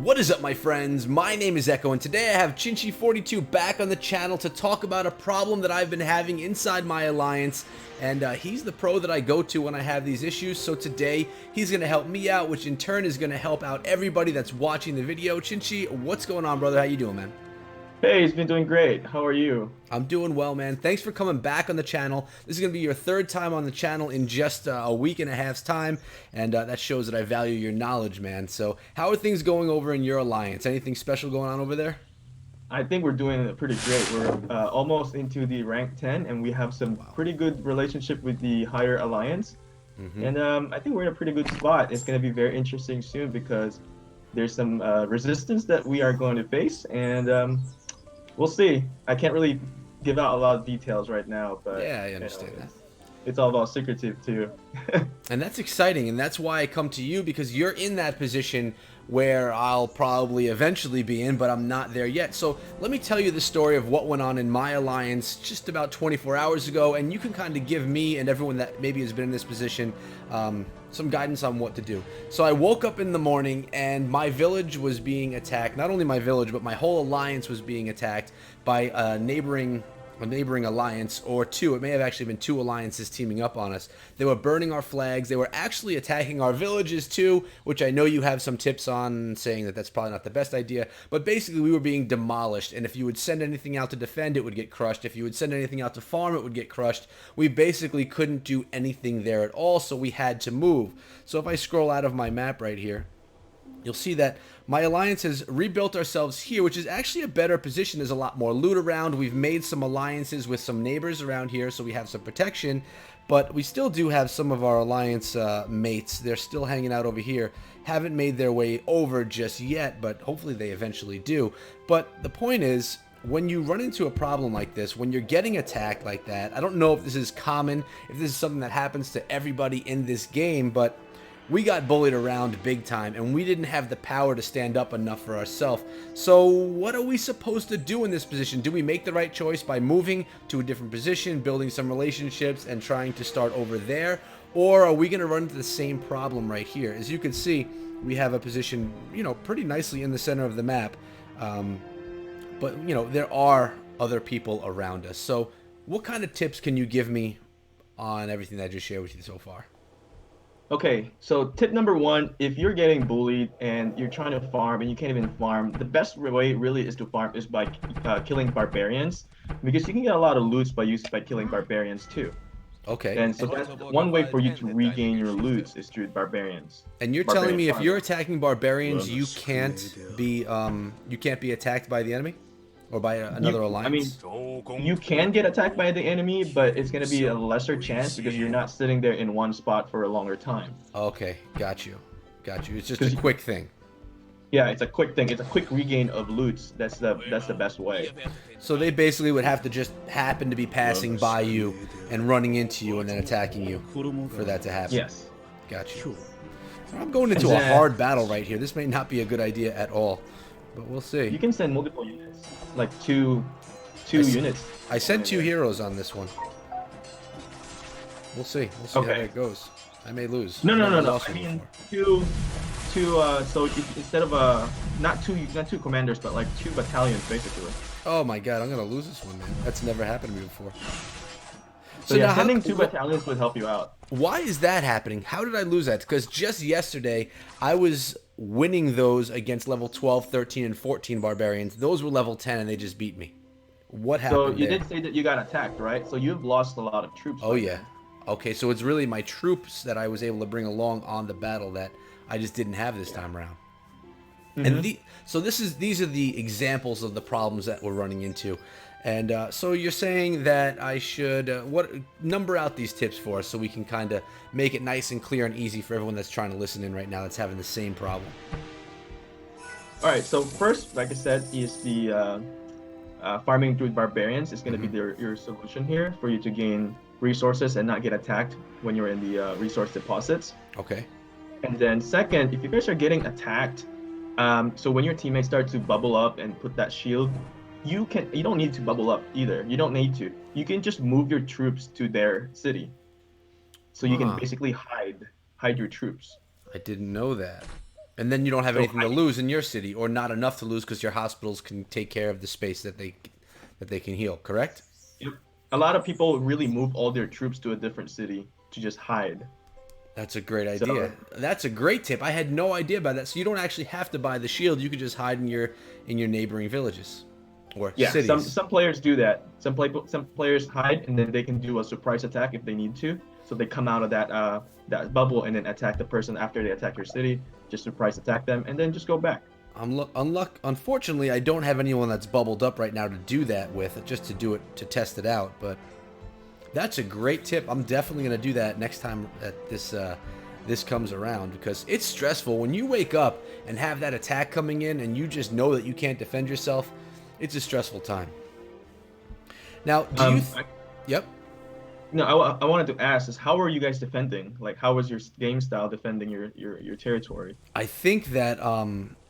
What is up, my friends? My name is Echo, and today I have Shinchi42 back on the channel to talk about a problem that I've been having inside my alliance, and he's the pro that I go to when I have these issues, so today he's going to help me out, which in turn is going to help out everybody that's watching the video. Shinchi, what's going on, brother? How you doing, man? Hey, he's been doing great. How are you? I'm doing well, man. Thanks for coming back on the channel. This is going to be your third time on the channel in just a week and a half's time, and that shows that I value your knowledge, man. So how are things going over in your alliance? Anything special going on over there? I think we're doing pretty great. We're almost into the rank 10, and we have some Wow. pretty good relationship with the higher alliance. Mm-hmm. And I think we're in a pretty good spot. It's going to be very interesting soon because there's some resistance that we are going to face, and we'll see. I can't really give out a lot of details right now, but Yeah, I understand that. it's all about secretive too. And that's exciting, and that's why I come to you, because you're in that position where I'll probably eventually be in, but I'm not there yet. So let me tell you the story of what went on in my alliance just about 24 hours ago, and you can kind of give me and everyone that maybe has been in this position some guidance on what to do. So I woke up in the morning and my village was being attacked. Not only my village, but my whole alliance was being attacked by a neighboring alliance, or two. It may have actually been two alliances teaming up on us. They were burning our flags. They were actually attacking our villages too, which I know you have some tips on, saying that that's probably not the best idea. But basically, we were being demolished, and if you would send anything out to defend, it would get crushed. If you would send anything out to farm, it would get crushed. We basically couldn't do anything there at all, so we had to move. So if I scroll out of my map right here, you'll see that my alliance has rebuilt ourselves here, which is actually a better position. There's a lot more loot around. We've made some alliances with some neighbors around here, so we have some protection. But we still do have some of our alliance mates. They're still hanging out over here. Haven't made their way over just yet, but hopefully they eventually do. But the point is, when you run into a problem like this, when you're getting attacked like that, I don't know if this is common, if this is something that happens to everybody in this game, but we got bullied around big time, and we didn't have the power to stand up enough for ourselves. So what are we supposed to do in this position? Do we make the right choice by moving to a different position, building some relationships, and trying to start over there? Or are we going to run into the same problem right here? As you can see, we have a position, pretty nicely in the center of the map. But, there are other people around us. So what kind of tips can you give me on everything that I just shared with you so far? Okay, so tip number one, if you're getting bullied and you're trying to farm and you can't even farm, the best way really is to farm is by killing barbarians, because you can get a lot of loot by killing barbarians too. Okay. And so that's one way for you to regain your loot is through barbarians. And you're telling Barbarian me if you're farming. attacking barbarians, you can't be attacked by the enemy or by another I mean, alliance? you can get attacked by the enemy, but it's going to be a lesser chance because you're not sitting there in one spot for a longer time. Okay, got you. Got you. It's just a Because quick thing. yeah, it's a quick thing. It's a quick regain of loot. That's the best way. So they basically would have to just happen to be passing by you and running into you and then attacking you for that to happen. Yes. Got you. So I'm going into And a then hard battle right here. This may not be a good idea at all, but we'll see. you can send multiple units, like two I s- units. I sent two heroes on this one. We'll see. We'll see how Okay. that goes. I may lose. No, I've no, never no, no. lost I one mean before. two. So instead of not two commanders, but like two battalions basically. Oh my god, I'm gonna lose this one, man. That's never happened to me before. So now yeah, sending two battalions would help you out. why is that happening? How did I lose that? Because just yesterday, I was winning those against level 12, 13, and 14 barbarians. Those were level 10, and they just beat me. What So happened you there? did say that you got attacked, right? So you've lost a lot of troops. Oh right yeah. now. Okay, so it's really my troops that I was able to bring along on the battle that I just didn't have this time around. And so these are the examples of the problems that we're running into. And so you're saying that I should number out these tips for us so we can kind of make it nice and clear and easy for everyone that's trying to listen in right now that's having the same problem. All right. So first, like I said, is the farming through barbarians is going to be your solution here for you to gain resources and not get attacked when you're in the resource deposits. Okay. And then second, if you guys are getting attacked, so when your teammates start to bubble up and put that shield, you don't need to bubble up either. You don't need to. You can just move your troops to their city. So you can Huh. basically hide your troops. I didn't know that. And then you don't have So anything to lose in your city, or not enough to lose because your hospitals can take care of the space that they can heal. Correct? yep. A lot of people really move all their troops to a different city to just hide. That's a great idea. So That's a great tip. I had no idea about that. So you don't actually have to buy the shield. You could just hide in your neighboring villages or yeah, cities. some players do that. Some players hide and then they can do a surprise attack if they need to. So they come out of that bubble and then attack the person after they attack your city. Just surprise attack them and then just go back. Unfortunately, I don't have anyone that's bubbled up right now to do that with, just to do it to test it out. But that's a great tip. I'm definitely gonna do that next time that this comes around because it's stressful when you wake up and have that attack coming in and you just know that you can't defend yourself. It's a stressful time. Now, do you? I, Yep. no, I wanted to ask is how are you guys defending? Like how was your game style defending your territory? I think that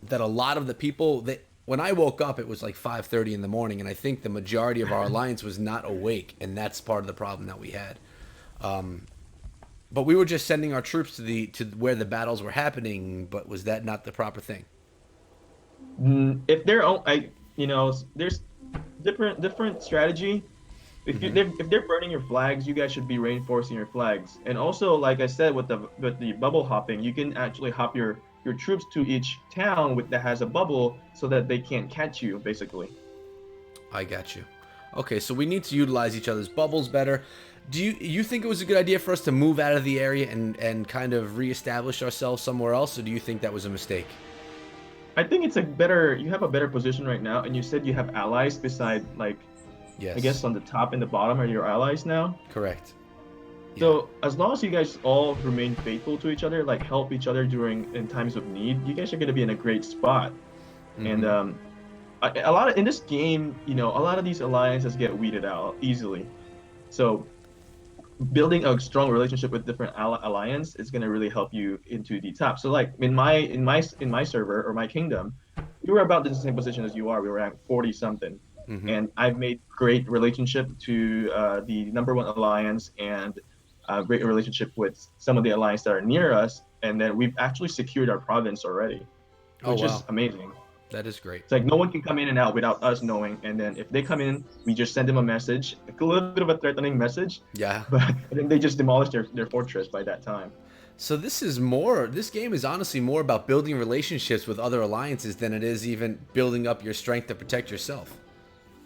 that a lot of the people that when I woke up it was like 5:30 in the morning, and I think the majority of our alliance was not awake, and that's part of the problem that we had. But we were just sending our troops to where the battles were happening. But was that not the proper thing? If they're I there's different strategy. Hmm. If they're burning your flags, you guys should be reinforcing your flags. And also, like I said, with the bubble hopping, you can actually hop your troops to each town that has a bubble so that they can't catch you, basically. I got you. Okay, so we need to utilize each other's bubbles better. Do you think it was a good idea for us to move out of the area and kind of reestablish ourselves somewhere else, or do you think that was a mistake? I think you have a better position right now, and you said you have allies beside like I guess Yes, on the top and the bottom are your allies now. correct. Yeah. So as long as you guys all remain faithful to each other, like help each other during in times of need, you guys are gonna be in a great spot. And Hmm. a lot of in this game, a lot of these alliances get weeded out easily. So building a strong relationship with different alliance is going to really help you into the top. So like in my server or my kingdom, we were about the same position as you are. We were at 40 something, Hmm. and I've made great relationship to the number one alliance and great relationship with some of the alliance that are near us, and then we've actually secured our province already, Oh which is wow, amazing. that is great. It's like no one can come in and out without us knowing. And then if they come in, we just send them a message, like a little bit of a threatening message, Yeah. but then they just demolish their fortress by that time. So this is more. This game is honestly more about building relationships with other alliances than it is even building up your strength to protect yourself.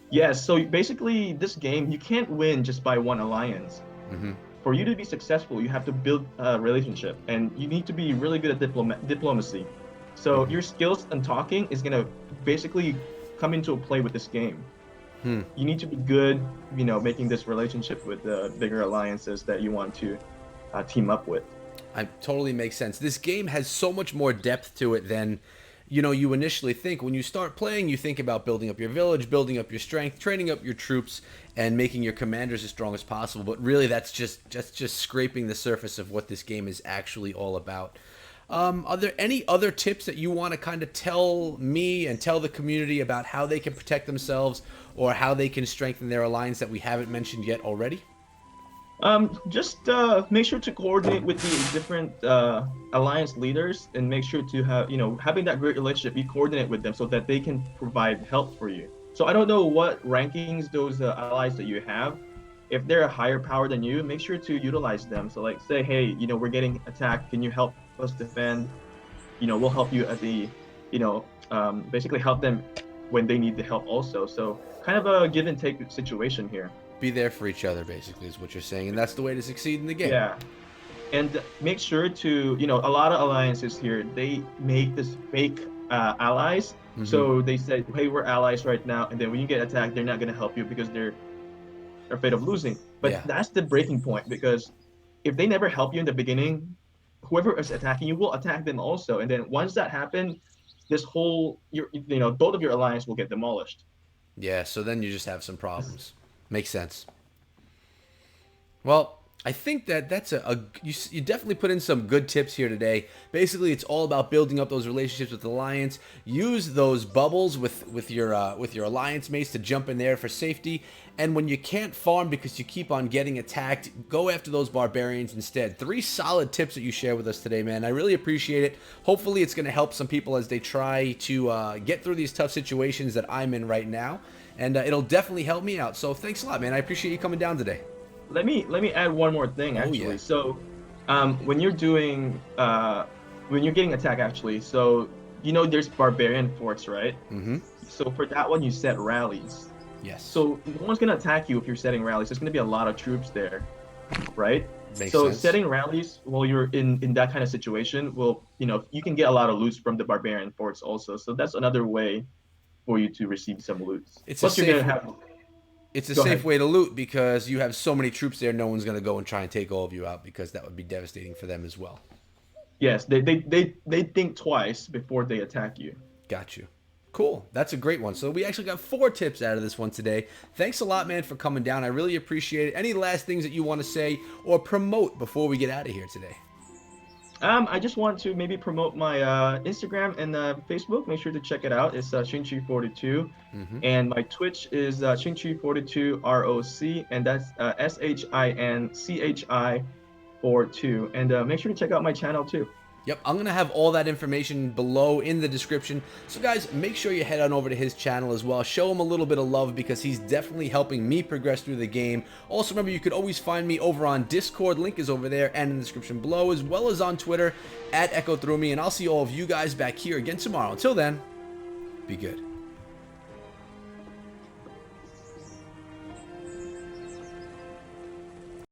Yes, so basically this game, you can't win just by one alliance. Hmm. For you to be successful, you have to build a relationship and you need to be really good at diplomacy. So Hmm. your skills and talking is going to basically come into play with this game. Hmm. You need to be good, making this relationship with the bigger alliances that you want to team up with. I totally makes sense. This game has so much more depth to it than you initially think. When you start playing, you think about building up your village, building up your strength, training up your troops, and making your commanders as strong as possible. But really, that's just scraping the surface of what this game is actually all about. Are there any other tips that you want to kind of tell me and tell the community about how they can protect themselves or how they can strengthen their alliance that we haven't mentioned yet already? Just make sure to coordinate with the different alliance leaders and make sure to have, having that great relationship, you coordinate with them so that they can provide help for you. So I don't know what rankings those allies that you have. If they're a higher power than you, make sure to utilize them. So like say, hey, we're getting attacked. Can you help us defend? We'll help you at basically help them when they need the help also. So kind of a give and take situation here. Be there for each other, basically, is what you're saying, and that's the way to succeed in the game. Yeah. And make sure to a lot of alliances here they make this fake allies, Hmm. so they say, hey, we're allies right now, and then when you get attacked they're not going to help you because they're afraid of losing. But Yeah. that's the breaking point, because if they never help you in the beginning, whoever is attacking you will attack them also, and then once that happens, this whole both of your alliance will get demolished. Yeah, so then you just have some problems. Makes sense. Well, I think that that's you definitely put in some good tips here today. Basically, it's all about building up those relationships with the alliance. Use those bubbles with your alliance mates to jump in there for safety. And when you can't farm because you keep on getting attacked, go after those barbarians instead. 3 solid tips that you share with us today, man. I really appreciate it. Hopefully, it's going to help some people as they try to get through these tough situations that I'm in right now. And it'll definitely help me out. So thanks a lot, man. I appreciate you coming down today. Let me add one more thing Oh actually. yeah. So, when you're doing when you're getting attacked actually, so there's barbarian forts, right? Mm-hmm. So for that one you set rallies. Yes. So no one's gonna attack you if you're setting rallies. There's gonna be a lot of troops there, right? Makes So sense. setting rallies while you're in that kind of situation will, you can get a lot of loots from the barbarian forts also. So that's another way for you to receive some loots. It's a Plus you're gonna safe have. it's a Go safe ahead. way to loot because you have so many troops there. No one's gonna go and try and take all of you out because that would be devastating for them as well. Yes, they think twice before they attack you. Got you. Cool. That's a great one. So we actually got 4 tips out of this one today. Thanks a lot, man, for coming down. I really appreciate it. Any last things that you want to say or promote before we get out of here today? I just want to maybe promote my Instagram and Facebook. Make sure to check it out. It's Shinchi42, Mm-hmm. and my Twitch is Shinchi42 ROC, and that's SHINCHI 42. And make sure to check out my channel too. Yep, I'm going to have all that information below in the description. So guys, make sure you head on over to his channel as well. Show him a little bit of love because he's definitely helping me progress through the game. Also, remember, you could always find me over on Discord. Link is over there and in the description below, as well as on Twitter at EchoThroughMe. And I'll see all of you guys back here again tomorrow. Until then, be good.